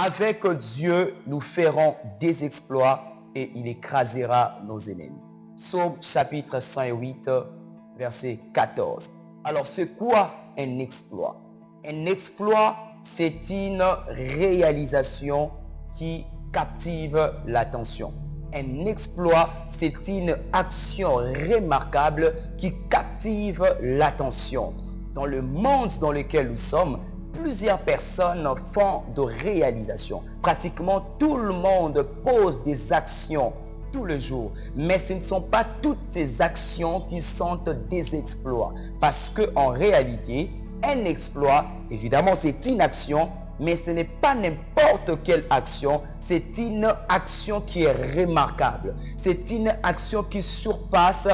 Avec Dieu, nous ferons des exploits et il écrasera nos ennemis. Psaume chapitre 108, verset 14. Alors, c'est quoi un exploit? Un exploit, c'est une réalisation qui captive l'attention. Un exploit, c'est une action remarquable qui captive l'attention. Dans le monde dans lequel nous sommes, plusieurs personnes font de réalisations. Pratiquement tout le monde pose des actions tous les jours. Mais ce ne sont pas toutes ces actions qui sont des exploits. Parce qu'en réalité, un exploit, évidemment, c'est une action, mais ce n'est pas n'importe quelle action, c'est une action qui est remarquable. C'est une action qui surpasse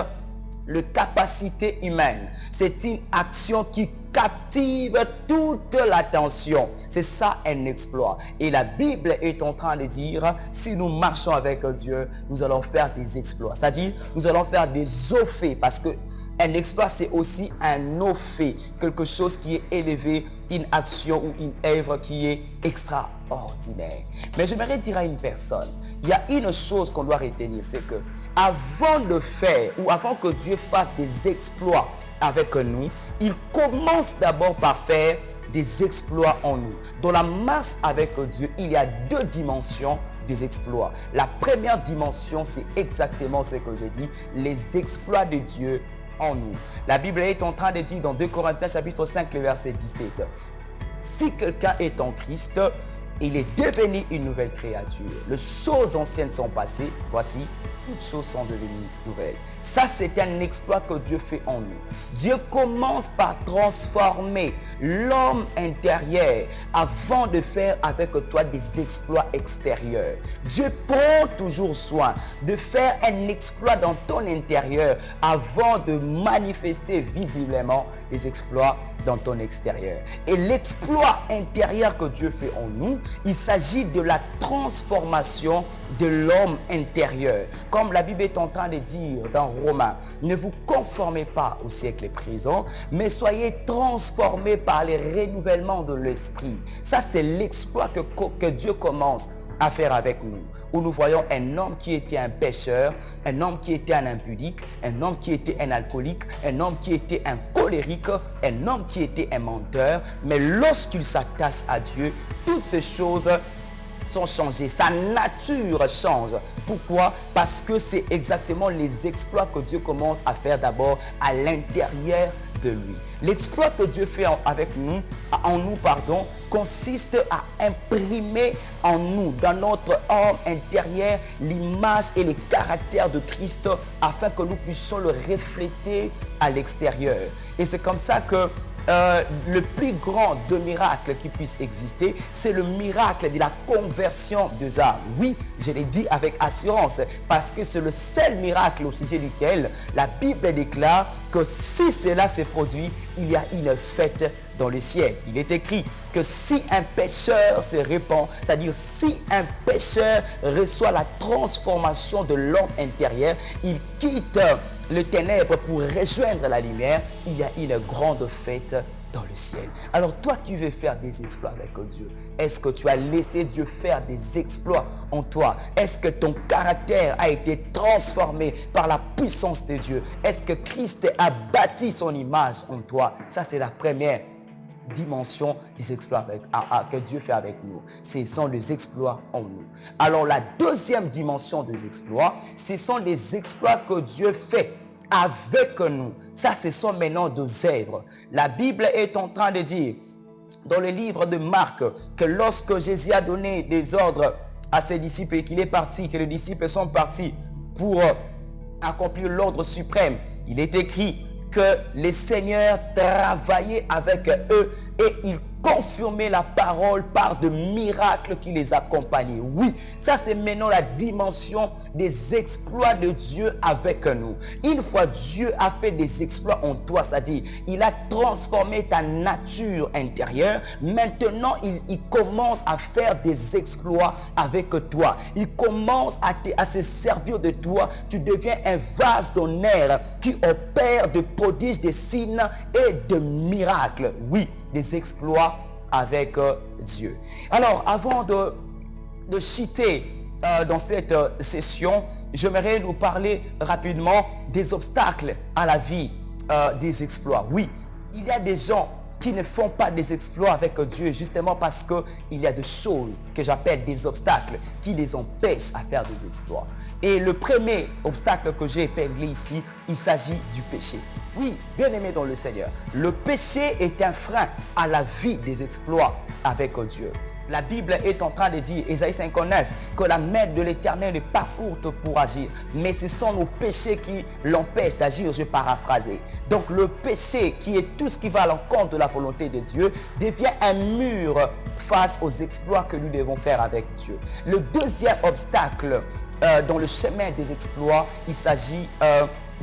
les capacités humaines. C'est une action qui captive toute l'attention. C'est ça un exploit. Et la Bible est en train de dire, si nous marchons avec Dieu, nous allons faire des exploits. C'est-à-dire, nous allons faire des hauts faits parce que un exploit, c'est aussi un haut fait, quelque chose qui est élevé, une action ou une œuvre qui est extraordinaire. Mais j'aimerais dire à une personne, il y a une chose qu'on doit retenir, c'est que avant de faire ou avant que Dieu fasse des exploits avec nous, il commence d'abord par faire des exploits en nous. Dans la marche avec Dieu, il y a deux dimensions des exploits. La première dimension, c'est exactement ce que je dis, les exploits de Dieu en nous. La Bible est en train de dire dans 2 Corinthiens chapitre 5, le verset 17. Si quelqu'un est en Christ, il est devenu une nouvelle créature. Les choses anciennes sont passées, voici, toutes choses sont devenues nouvelles. Ça, c'est un exploit que Dieu fait en nous. Dieu commence par transformer l'homme intérieur avant de faire avec toi des exploits extérieurs. Dieu prend toujours soin de faire un exploit dans ton intérieur avant de manifester visiblement les exploits dans ton extérieur. Et l'exploit intérieur que Dieu fait en nous, il s'agit de la transformation de l'homme intérieur. Comme la Bible est en train de dire dans Romains, ne vous conformez pas au siècle présent, mais soyez transformés par les renouvellements de l'esprit. Ça, c'est l'exploit que Dieu commence à faire avec nous, où nous voyons un homme qui était un pécheur, un homme qui était un impudique, un homme qui était un alcoolique, un homme qui était un colérique, un homme qui était un menteur, mais lorsqu'il s'attache à Dieu, toutes ces choses sont changées, sa nature change. Pourquoi? Parce que c'est exactement les exploits que Dieu commence à faire d'abord à l'intérieur de lui. L'exploit que Dieu fait en nous, consiste à imprimer en nous, dans notre homme intérieur, l'image et le caractère de Christ afin que nous puissions le refléter à l'extérieur. Et c'est comme ça que le plus grand de miracles qui puisse exister, c'est le miracle de la conversion des âmes. Oui, je l'ai dit avec assurance, parce que c'est le seul miracle au sujet duquel la Bible déclare que si cela s'est produit, il y a une fête dans le ciel. Il est écrit que si un pécheur se répand, c'est-à-dire si un pécheur reçoit la transformation de l'homme intérieur, il quitte le ténèbre pour rejoindre la lumière, il y a une grande fête dans le ciel. Alors toi qui veux faire des exploits avec Dieu, est-ce que tu as laissé Dieu faire des exploits en toi? Est-ce que ton caractère a été transformé par la puissance de Dieu? Est-ce que Christ a bâti son image en toi? Ça, c'est la première dimension des exploits que Dieu fait avec nous. Ce sont les exploits en nous. Alors la deuxième dimension des exploits, ce sont les exploits que Dieu fait avec nous. Ça, ce sont maintenant des œuvres. La Bible est en train de dire dans le livre de Marc que lorsque Jésus a donné des ordres à ses disciples et qu'il est parti, que les disciples sont partis pour accomplir l'ordre suprême, il est écrit que les seigneurs travaillaient avec eux et ils confirmaient la parole par de miracles qui les accompagnaient. Oui, ça c'est maintenant la dimension des exploits de Dieu avec nous. Une fois Dieu a fait des exploits en toi, c'est-à-dire il a transformé ta nature intérieure, maintenant il commence à faire des exploits avec toi. Il commence à se servir de toi. Tu deviens un vase d'honneur qui opère de prodiges, des signes et de miracles. Oui, des exploits avec Dieu. Alors, avant de citer dans cette session, j'aimerais nous parler rapidement des obstacles à la vie des exploits. Oui, il y a des gens qui ne font pas des exploits avec Dieu justement parce qu'il y a des choses que j'appelle des obstacles qui les empêchent à faire des exploits. Et le premier obstacle que j'ai épinglé ici, il s'agit du péché. Oui, bien aimé dans le Seigneur, le péché est un frein à la vie des exploits avec Dieu. La Bible est en train de dire, Ésaïe 59, que la main de l'Éternel n'est pas courte pour agir, mais ce sont nos péchés qui l'empêchent d'agir, je paraphrasais. Donc le péché, qui est tout ce qui va à l'encontre de la volonté de Dieu, devient un mur face aux exploits que nous devons faire avec Dieu. Le deuxième obstacle dans le chemin des exploits, il s'agit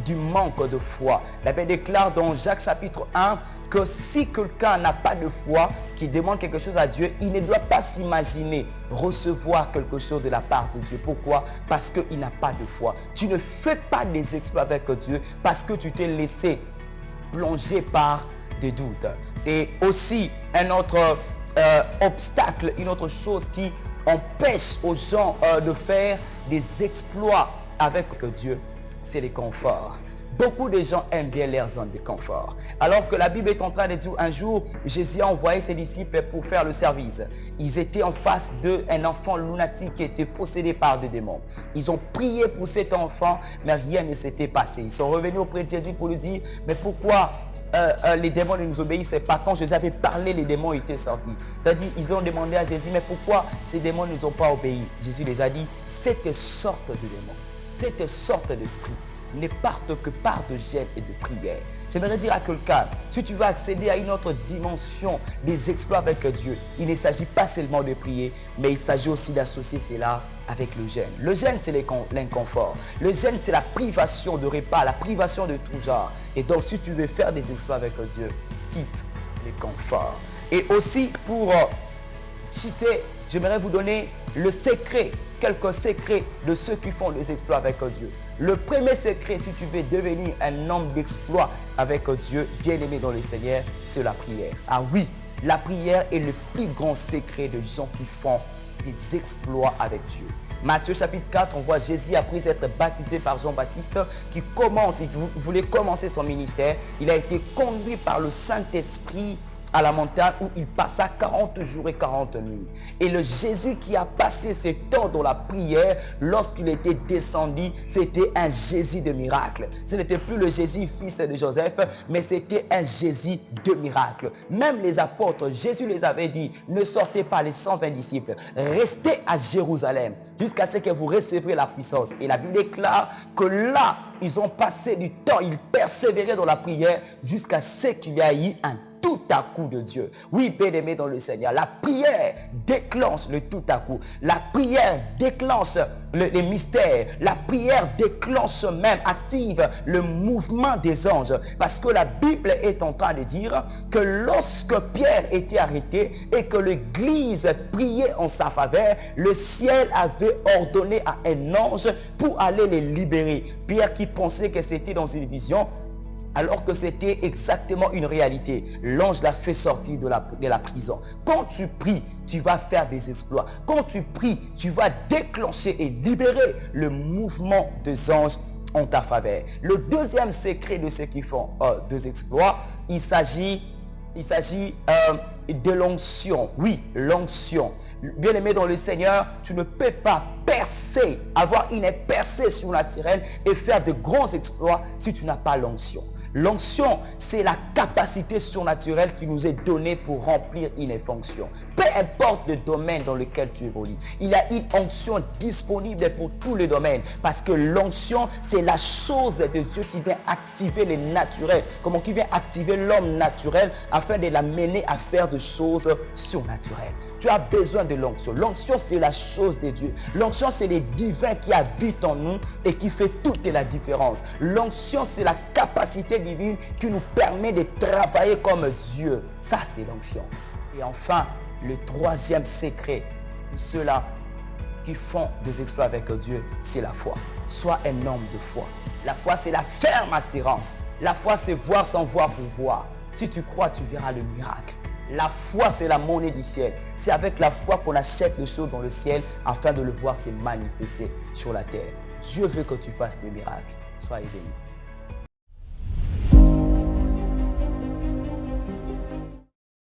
du manque de foi. La Bible déclare dans Jacques chapitre 1 que si quelqu'un n'a pas de foi, qui demande quelque chose à Dieu, il ne doit pas s'imaginer recevoir quelque chose de la part de Dieu. Pourquoi? Parce qu'il n'a pas de foi. Tu ne fais pas des exploits avec Dieu parce que tu t'es laissé plonger par des doutes. Et aussi un autre obstacle, une autre chose qui empêche aux gens de faire des exploits avec Dieu, c'est les conforts. Beaucoup de gens aiment bien leur zone de confort. Alors que la Bible est en train de dire, un jour, Jésus a envoyé ses disciples pour faire le service. Ils étaient en face d'un enfant lunatique qui était possédé par des démons. Ils ont prié pour cet enfant, mais rien ne s'était passé. Ils sont revenus auprès de Jésus pour lui dire, mais pourquoi les démons ne nous obéissaient pas? Quand Jésus avait parlé, les démons étaient sortis. C'est-à-dire, ils ont demandé à Jésus, mais pourquoi ces démons ne nous ont pas obéi? Jésus les a dit, cette sorte de démons, cette sorte d'esprit ne partent que par de gêne et de prière. J'aimerais dire à quelqu'un, si tu veux accéder à une autre dimension des exploits avec Dieu, il ne s'agit pas seulement de prier, mais il s'agit aussi d'associer cela avec le jeûne. Le jeûne, c'est l'inconfort. Le jeûne, c'est la privation de repas, la privation de tout genre. Et donc, si tu veux faire des exploits avec Dieu, quitte les conforts. Et aussi, pour citer, j'aimerais vous donner le secret, quelques secrets de ceux qui font des exploits avec Dieu. Le premier secret, si tu veux devenir un homme d'exploit avec Dieu, bien aimé dans le Seigneur, c'est la prière. Ah oui, la prière est le plus grand secret de gens qui font des exploits avec Dieu. Matthieu chapitre 4, on voit Jésus après être baptisé par Jean-Baptiste qui voulait commencer son ministère. Il a été conduit par le Saint-Esprit à la montagne où il passa 40 jours et 40 nuits. Et le Jésus qui a passé ses temps dans la prière, lorsqu'il était descendu, c'était un Jésus de miracle. Ce n'était plus le Jésus fils de Joseph, mais c'était un Jésus de miracle. Même les apôtres, Jésus les avait dit, ne sortez pas les 120 disciples, restez à Jérusalem jusqu'à ce que vous recevrez la puissance. Et la Bible déclare que là, ils ont passé du temps, ils persévéraient dans la prière jusqu'à ce qu'il y ait un tout à coup de Dieu. Oui, bien-aimé dans le Seigneur, la prière déclenche le tout à coup. La prière déclenche les mystères. La prière déclenche même, active le mouvement des anges. Parce que la Bible est en train de dire que lorsque Pierre était arrêté et que l'Église priait en sa faveur, le ciel avait ordonné à un ange pour aller les libérer. Pierre qui pensait que c'était dans une vision, alors que c'était exactement une réalité. L'ange l'a fait sortir de la prison. Quand tu pries, tu vas faire des exploits. Quand tu pries, tu vas déclencher et libérer le mouvement des anges en ta faveur. Le deuxième secret de ceux qui font des exploits, il s'agit de l'onction. Oui, l'onction. Bien-aimé dans le Seigneur, tu ne peux pas percer, avoir une percée surnaturelle et faire de grands exploits si tu n'as pas l'onction. L'onction, c'est la capacité surnaturelle qui nous est donnée pour remplir une fonction. Peu importe le domaine dans lequel tu évolues, il y a une onction disponible pour tous les domaines. Parce que l'onction, c'est la chose de Dieu qui vient activer les naturels. Comment qui vient activer l'homme naturel afin de l'amener à faire des choses surnaturelles. Tu as besoin de l'onction. L'onction, c'est la chose de Dieu. L'onction, c'est les divins qui habitent en nous et qui fait toute la différence. L'onction, c'est la capacité divine qui nous permet de travailler comme Dieu. Ça, c'est l'onction. Et enfin, le troisième secret de ceux-là qui font des exploits avec Dieu, c'est la foi. Sois un homme de foi. La foi, c'est la ferme assurance. La foi, c'est voir sans voir pour voir. Si tu crois, tu verras le miracle. La foi, c'est la monnaie du ciel. C'est avec la foi qu'on achète les choses dans le ciel afin de le voir se manifester sur la terre. Dieu veut que tu fasses des miracles. Soyez bénis.